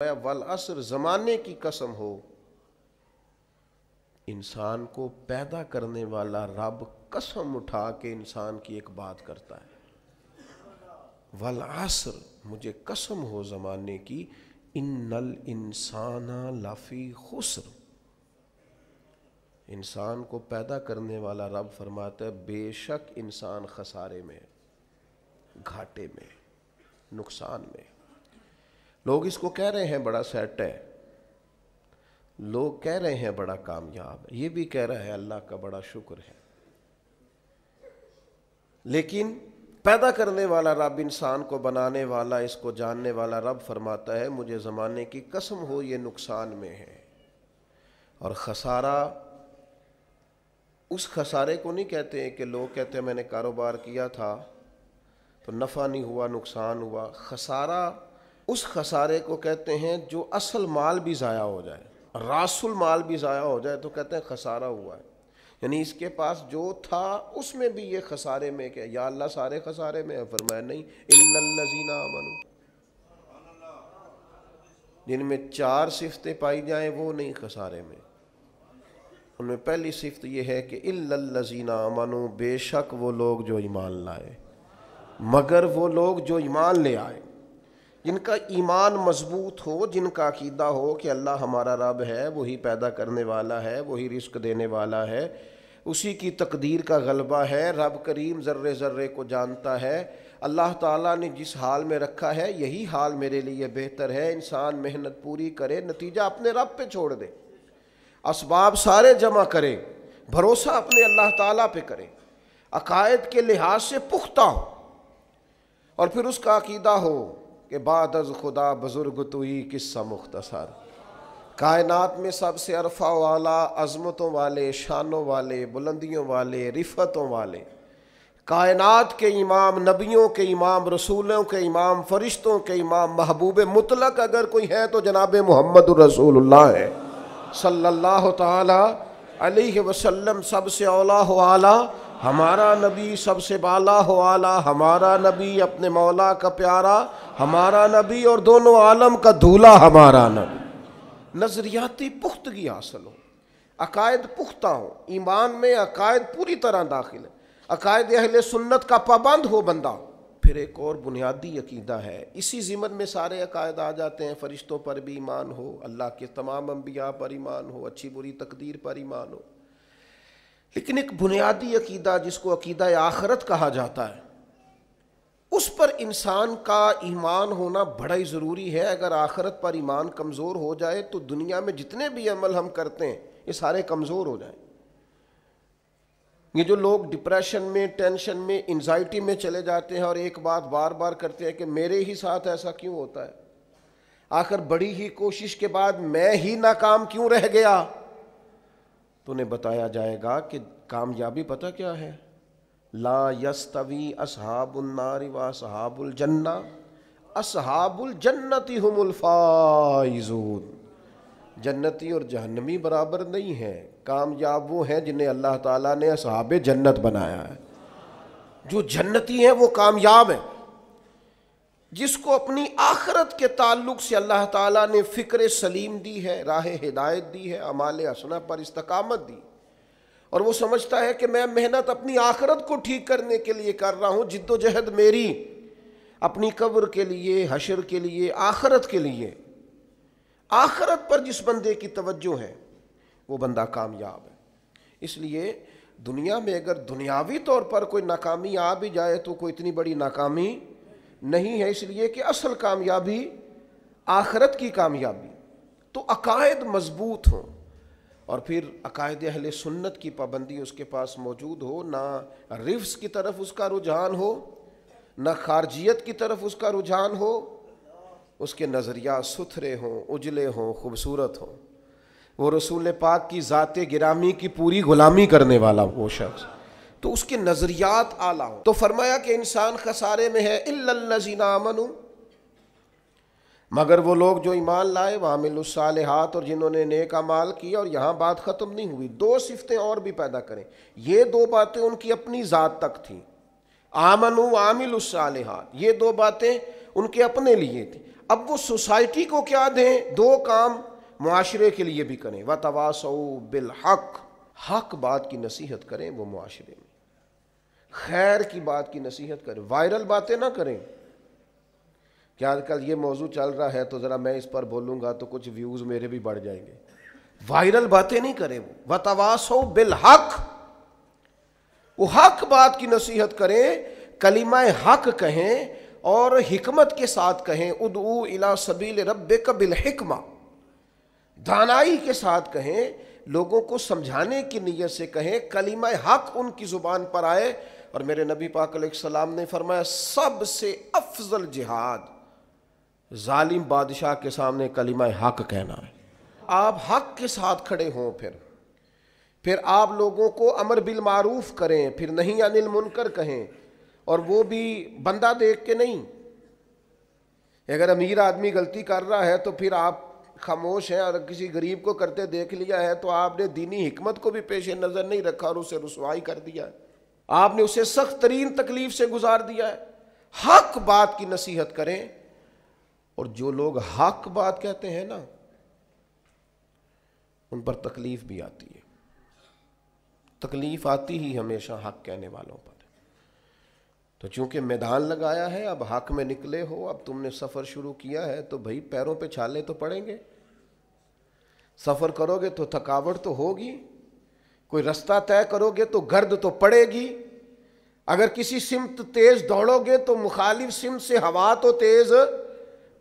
والعصر، زمانے کی قسم ہو، انسان کو پیدا کرنے والا رب قسم اٹھا کے انسان کی ایک بات کرتا ہے، والعصر، مجھے قسم ہو زمانے کی، ان الانسان لفی خسر، انسان کو پیدا کرنے والا رب فرماتا ہے بے شک انسان خسارے میں، گھاٹے میں، نقصان میں۔ لوگ اس کو کہہ رہے ہیں بڑا سیٹ ہے، لوگ کہہ رہے ہیں بڑا کامیاب ہے، یہ بھی کہہ رہا ہے اللہ کا بڑا شکر ہے، لیکن پیدا کرنے والا رب، انسان کو بنانے والا، اس کو جاننے والا رب فرماتا ہے مجھے زمانے کی قسم ہو یہ نقصان میں ہے۔ اور خسارہ اس خسارے کو نہیں کہتے ہیں کہ لوگ کہتے ہیں میں نے کاروبار کیا تھا تو نفع نہیں ہوا، نقصان ہوا۔ خسارہ اس خسارے کو کہتے ہیں جو اصل مال بھی ضائع ہو جائے، راس المال بھی ضائع ہو جائے تو کہتے ہیں خسارہ ہوا ہے، یعنی اس کے پاس جو تھا اس میں بھی یہ خسارے میں کہ یا اللہ سارے خسارے میں ہے؟ فرمایا نہیں، الا الذین آمنوا، جن میں 4 صفتیں پائی جائیں وہ نہیں خسارے میں۔ ان میں پہلی صفت یہ ہے کہ الا الذین آمنوا، بے شک وہ لوگ جو ایمان لائے، مگر وہ لوگ جو ایمان لے آئے، جن کا ایمان مضبوط ہو، جن کا عقیدہ ہو کہ اللہ ہمارا رب ہے، وہی پیدا کرنے والا ہے، وہی رزق دینے والا ہے، اسی کی تقدیر کا غلبہ ہے، رب کریم ذرے ذرے کو جانتا ہے، اللہ تعالیٰ نے جس حال میں رکھا ہے یہی حال میرے لیے بہتر ہے، انسان محنت پوری کرے، نتیجہ اپنے رب پہ چھوڑ دے، اسباب سارے جمع کرے، بھروسہ اپنے اللہ تعالیٰ پہ کرے، عقائد کے لحاظ سے پختہ ہو، اور پھر اس کا عقیدہ ہو کہ بعد از خدا بزرگ توئی قصہ مختصر، کائنات میں سب سے عرفہ والا، عظمتوں والے، شانوں والے، بلندیوں والے، رفتوں والے، کائنات کے امام، نبیوں کے امام، رسولوں کے امام، فرشتوں کے امام، محبوب مطلق اگر کوئی ہے تو جناب محمد الرسول اللہ ہے صلی اللہ تعالی علیہ وسلم۔ سب سے اولا ہو اعلیٰ ہمارا نبی، سب سے بالا ہو اعلیٰ ہمارا نبی، اپنے مولا کا پیارا ہمارا نبی، اور دونوں عالم کا دھولا ہمارا نبی۔ نظریاتی پختگی حاصل ہو، عقائد پختہ ہو، ایمان میں عقائد پوری طرح داخل ہے، عقائد اہل سنت کا پابند ہو بندہ۔ پھر ایک اور بنیادی عقیدہ ہے، اسی ضمن میں سارے عقائد آ جاتے ہیں، فرشتوں پر بھی ایمان ہو، اللہ کے تمام انبیاء پر ایمان ہو، اچھی بری تقدیر پر ایمان ہو، لیکن ایک بنیادی عقیدہ جس کو عقیدہ آخرت کہا جاتا ہے، اس پر انسان کا ایمان ہونا بڑا ہی ضروری ہے۔ اگر آخرت پر ایمان کمزور ہو جائے تو دنیا میں جتنے بھی عمل ہم کرتے ہیں یہ سارے کمزور ہو جائیں۔ یہ جو لوگ ڈپریشن میں، ٹینشن میں، انزائٹی میں چلے جاتے ہیں اور ایک بات بار بار کرتے ہیں کہ میرے ہی ساتھ ایسا کیوں ہوتا ہے، آخر بڑی ہی کوشش کے بعد میں ہی ناکام کیوں رہ گیا، تو انہیں بتایا جائے گا کہ کامیابی پتہ کیا ہے؟ لا یستوی اصحاب النار و اصحاب الجنہ، اصحاب الجنت هم الفائزون، جنتی اور جہنمی برابر نہیں ہیں، کامیاب وہ ہیں جنہیں اللہ تعالیٰ نے اصحاب جنت بنایا ہے۔ جو جنتی ہیں وہ کامیاب ہیں، جس کو اپنی آخرت کے تعلق سے اللہ تعالیٰ نے فکر سلیم دی ہے، راہ ہدایت دی ہے، اعمال حسنہ پر استقامت دی، اور وہ سمجھتا ہے کہ میں محنت اپنی آخرت کو ٹھیک کرنے کے لیے کر رہا ہوں، جد و جہد میری اپنی قبر کے لیے، حشر کے لیے، آخرت کے لیے۔ آخرت پر جس بندے کی توجہ ہے وہ بندہ کامیاب ہے۔ اس لیے دنیا میں اگر دنیاوی طور پر کوئی ناکامی آ بھی جائے تو کوئی اتنی بڑی ناکامی نہیں ہے، اس لیے کہ اصل کامیابی آخرت کی کامیابی۔ تو عقائد مضبوط ہوں، اور پھر عقائد اہل سنت کی پابندی اس کے پاس موجود ہو، نہ رفض کی طرف اس کا رجحان ہو، نہ خارجیت کی طرف اس کا رجحان ہو، اس کے نظریات ستھرے ہوں، اجلے ہوں، خوبصورت ہوں، وہ رسول پاک کی ذات گرامی کی پوری غلامی کرنے والا وہ شخص، تو اس کے نظریات اعلیٰ ہوں۔ تو فرمایا کہ انسان خسارے میں ہے، الا الذین آمنوا، مگر وہ لوگ جو ایمان لائے، وعملوا الصالحات، اور جنہوں نے نیک اعمال کیا۔ اور یہاں بات ختم نہیں ہوئی، 2 صفتیں اور بھی پیدا کریں۔ یہ 2 باتیں ان کی اپنی ذات تک تھیں، آمنوا وعملوا الصالحات، یہ 2 باتیں ان کے اپنے لیے تھیں۔ اب وہ سوسائٹی کو کیا دیں؟ دو کام معاشرے کے لیے بھی کریں، وتواصوا بالحق، حق بات کی نصیحت کریں وہ معاشرے میں، خیر کی بات کی نصیحت کریں، وائرل باتیں نہ کریں کہ آج کل یہ موضوع چل رہا ہے تو ذرا میں اس پر بولوں گا تو کچھ ویوز میرے بھی بڑھ جائیں گے، وائرل باتیں نہیں کریں، وہ وتواصوا بالحق، وہ حق بات کی نصیحت کریں، کلمہ حق کہیں اور حکمت کے ساتھ کہیں، ادعو الی سبیل ربک بالحکمہ، دانائی کے ساتھ کہیں، لوگوں کو سمجھانے کی نیت سے کہیں، کلمہ حق ان کی زبان پر آئے۔ اور میرے نبی پاک علیہ السلام نے فرمایا سب سے افضل جہاد ظالم بادشاہ کے سامنے کلمہ حق کہنا ہے۔ آپ حق کے ساتھ کھڑے ہوں، پھر آپ لوگوں کو امر بالمعروف کریں، پھر نہی عن المنکر کہیں، اور وہ بھی بندہ دیکھ کے نہیں۔ اگر امیر آدمی غلطی کر رہا ہے تو پھر آپ خاموش ہیں، اور کسی غریب کو کرتے دیکھ لیا ہے تو آپ نے دینی حکمت کو بھی پیش نظر نہیں رکھا اور اسے رسوائی کر دیا ہے، آپ نے اسے سخت ترین تکلیف سے گزار دیا ہے۔ حق بات کی نصیحت کریں، اور جو لوگ حق بات کہتے ہیں نا ان پر تکلیف بھی آتی ہے، تکلیف آتی ہی ہمیشہ حق کہنے والوں پر۔ تو چونکہ میدان لگایا ہے، اب حق میں نکلے ہو، اب تم نے سفر شروع کیا ہے تو بھائی پیروں پہ چھالے تو پڑیں گے، سفر کرو گے تو تھکاوٹ تو ہوگی، کوئی رستہ طے کرو گے تو گرد تو پڑے گی، اگر کسی سمت تیز دوڑو گے تو مخالف سمت سے ہوا تو تیز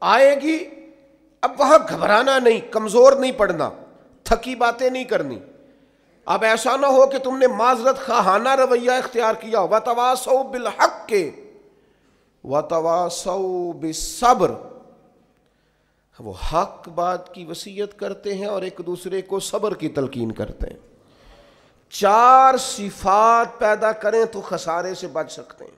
آئے گی۔ اب وہاں گھبرانا نہیں، کمزور نہیں پڑنا، تھکی باتیں نہیں کرنی۔ اب ایسا نہ ہو کہ تم نے معذرت خواہانہ رویہ اختیار کیا، وتواصوا بالحق وتواصوا بالصبر، وہ حق بات کی وصیت کرتے ہیں اور ایک دوسرے کو صبر کی تلقین کرتے ہیں۔ چار صفات پیدا کریں تو خسارے سے بچ سکتے ہیں۔